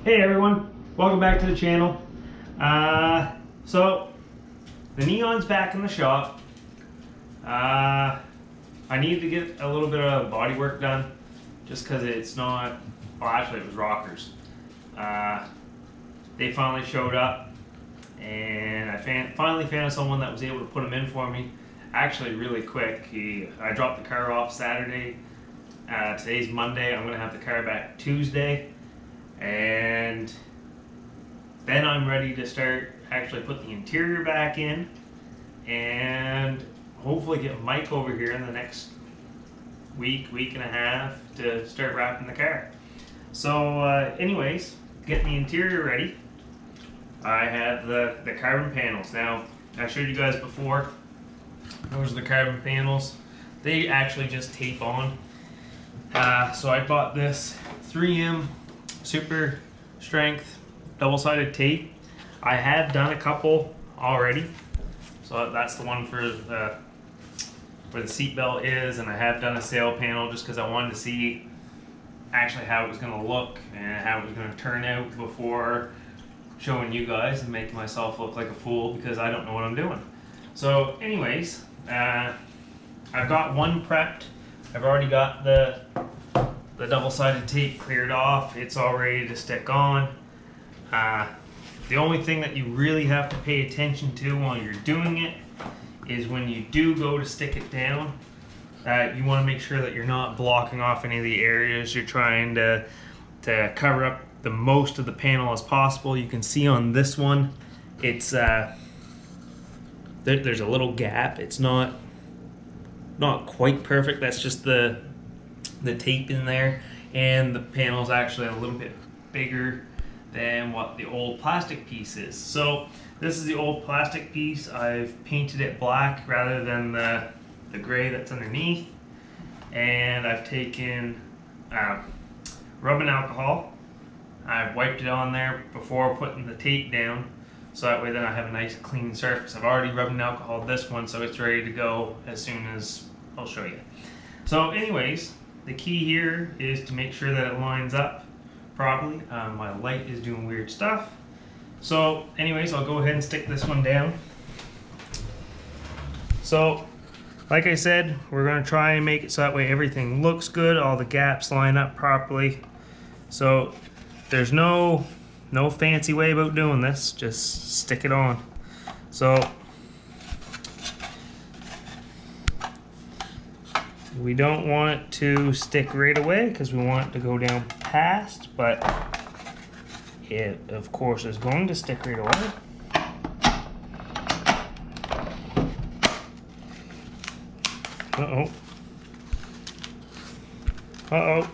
Hey everyone, welcome back to the channel. So the Neon's back in the shop. I need to get a little bit of body work done just because it's not, well actually it was rockers. They finally showed up and I finally found someone that was able to put them in for me actually really quick. I dropped the car off Saturday. Today's Monday. I'm going to have the car back Tuesday. And then I'm ready to start actually put the interior back in and hopefully get Mike over here in the next week and a half to start wrapping the car. So anyways, getting the interior ready, I have the carbon panels. Now, I showed you guys before, those are the carbon panels. They actually just tape on. So I bought this 3M super strength double-sided tape. I have done a couple already, so that's the one for the where the seat belt is, and I have done a sail panel just because I wanted to see actually how it was going to look and how it was going to turn out before showing you guys and making myself look like a fool because I don't know what I'm doing. So anyways, I've got one prepped. I've already got the double-sided tape cleared off. It's all ready to stick on. The only thing that you really have to pay attention to while you're doing it is when you do go to stick it down, you want to make sure that you're not blocking off any of the areas you're trying to cover up the most of the panel as possible. You can see on this one, it's there's a little gap. It's not quite perfect. That's just the tape in there, and the panel is actually a little bit bigger than what the old plastic piece is. So this is the old plastic piece. I've painted it black rather than the gray that's underneath, and I've taken rubbing alcohol. I've wiped it on there before putting the tape down, so that way then I have a nice clean surface. I've already rubbed alcohol this one, so it's ready to go as soon as I'll show you. So anyways, the key here is to make sure that it lines up properly. My light is doing weird stuff. So anyways, I'll go ahead and stick this one down. So like I said, we're going to try and make it so that way everything looks good, all the gaps line up properly. So there's no fancy way about doing this, just stick it on. So we don't want it to stick right away because we want it to go down past, but it of course is going to stick right away. Uh-oh. Uh-oh.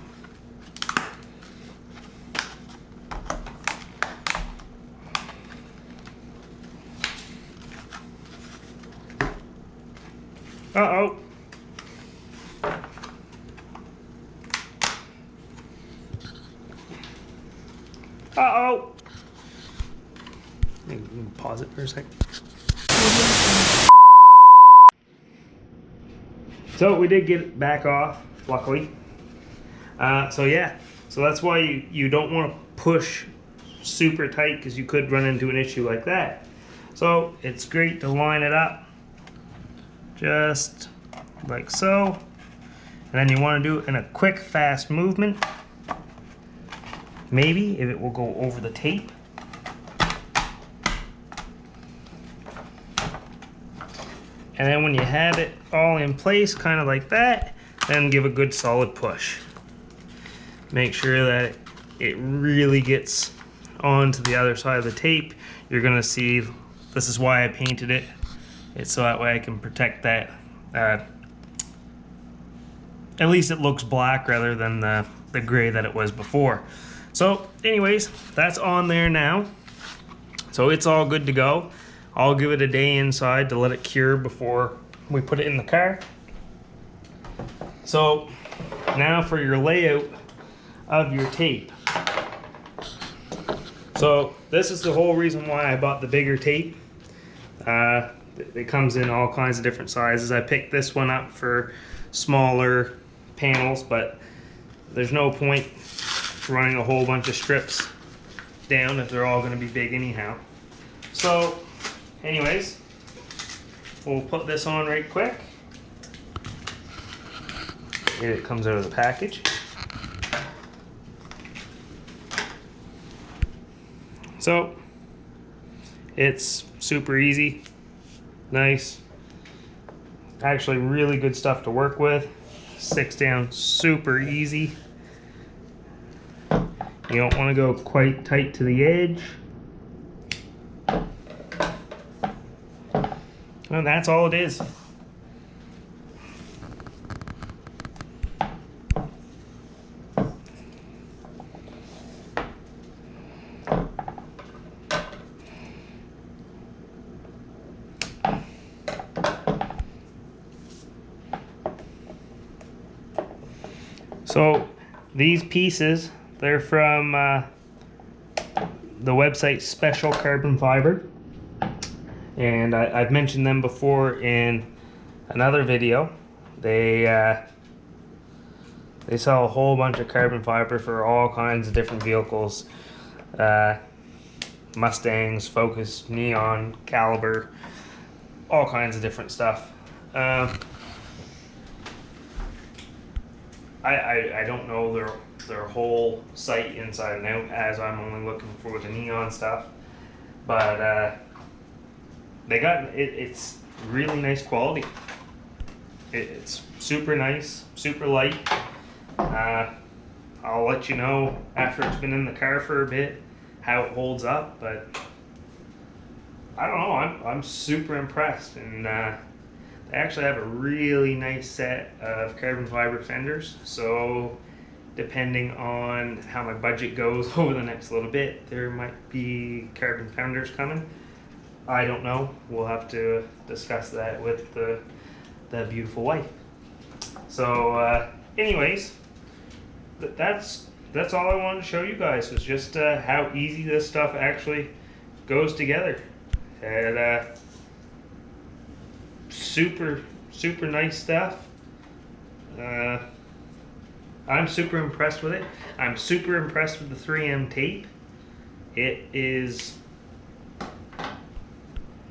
Uh-oh. Uh-oh. Pause it for a sec. So we did get it back off, luckily. So yeah, so that's why you don't want to push super tight because you could run into an issue like that. So it's great to line it up just like so. And then you want to do it in a quick, fast movement. Maybe if it will go over the tape. And then when you have it all in place, kind of like that, then give a good solid push. Make sure that it really gets onto the other side of the tape. You're gonna see, this is why I painted it. It's so that way I can protect that. At least it looks black rather than the gray that it was before. So anyways, that's on there now. So it's all good to go. I'll give it a day inside to let it cure before we put it in the car. So now for your layout of your tape. So this is the whole reason why I bought the bigger tape. It comes in all kinds of different sizes. I picked this one up for smaller panels, but there's no point running a whole bunch of strips down if they're all going to be big anyhow. So anyways, we'll put this on right quick. Here it comes out of the package. So it's super easy, nice, actually really good stuff to work with. Sticks down super easy. You don't want to go quite tight to the edge. And that's all it is. So these pieces, they're from the website Special Carbon Fiber, and I've mentioned them before in another video. They sell a whole bunch of carbon fiber for all kinds of different vehicles, Mustangs, Focus, Neon, Caliber, all kinds of different stuff. I don't know their whole site inside and out, as I'm only looking for the Neon stuff, but they got it's really nice quality. It's super nice, super light. I'll let you know after it's been in the car for a bit how it holds up, but I don't know, I'm super impressed. And they actually have a really nice set of carbon fiber fenders, so depending on how my budget goes over the next little bit, there might be carbon fenders coming. I don't know, we'll have to discuss that with the beautiful wife. So anyways, that's all I wanted to show you guys, was just how easy this stuff actually goes together. And super nice stuff. I'm super impressed with it. I'm super impressed with the 3M tape. It is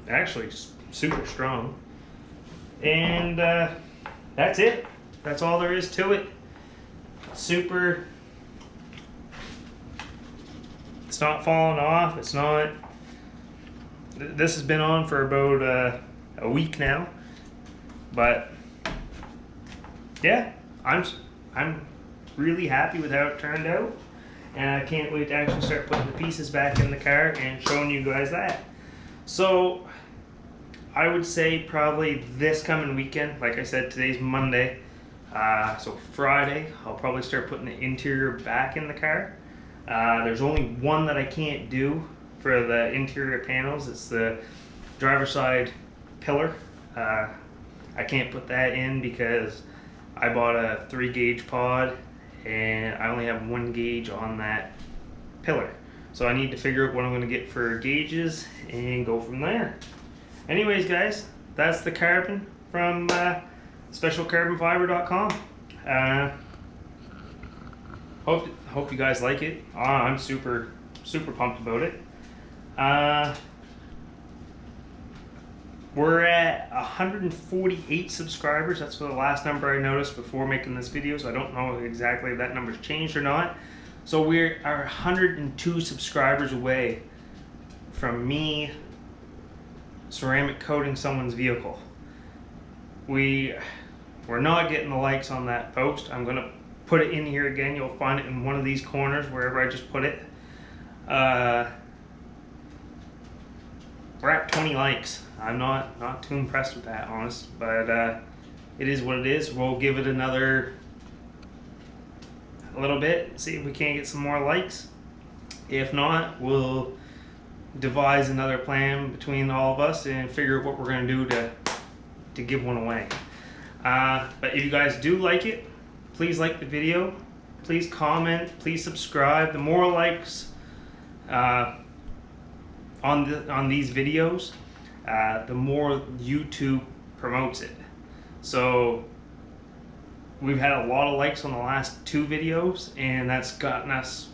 actually super strong. And that's it. That's all there is to it. Super. It's not falling off. It's not. This has been on for about a week now, but yeah, I'm really happy with how it turned out, and I can't wait to actually start putting the pieces back in the car and showing you guys that. So I would say probably this coming weekend, like I said, today's Monday, so Friday I'll probably start putting the interior back in the car. There's only one that I can't do for the interior panels. It's the driver's side pillar. I can't put that in because I bought a 3 gauge pod and I only have 1 gauge on that pillar. So I need to figure out what I'm going to get for gauges and go from there. Anyways guys, that's the carbon from specialcarbonfiber.com. Hope you guys like it. I'm super pumped about it. We're at 148 subscribers. That's the last number I noticed before making this video, so I don't know exactly if that number's changed or not. So we are 102 subscribers away from me ceramic coating someone's vehicle. We're not getting the likes on that post. I'm gonna put it in here again. You'll find it in one of these corners wherever I just put it. We're at 20 likes. I'm not too impressed with that, honest, but it is what it is. We'll give it a little bit, see if we can't get some more likes. If not, we'll devise another plan between all of us and figure out what we're going to do to give one away. But if you guys do like it, please like the video, please comment, please subscribe. The more likes on these videos, the more YouTube promotes it. So we've had a lot of likes on the last 2 videos, and that's gotten us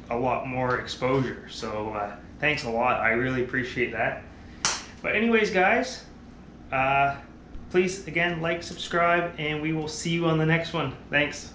a lot more exposure. So thanks a lot. I really appreciate that. But anyways, guys, please again like, subscribe, and we will see you on the next one. Thanks.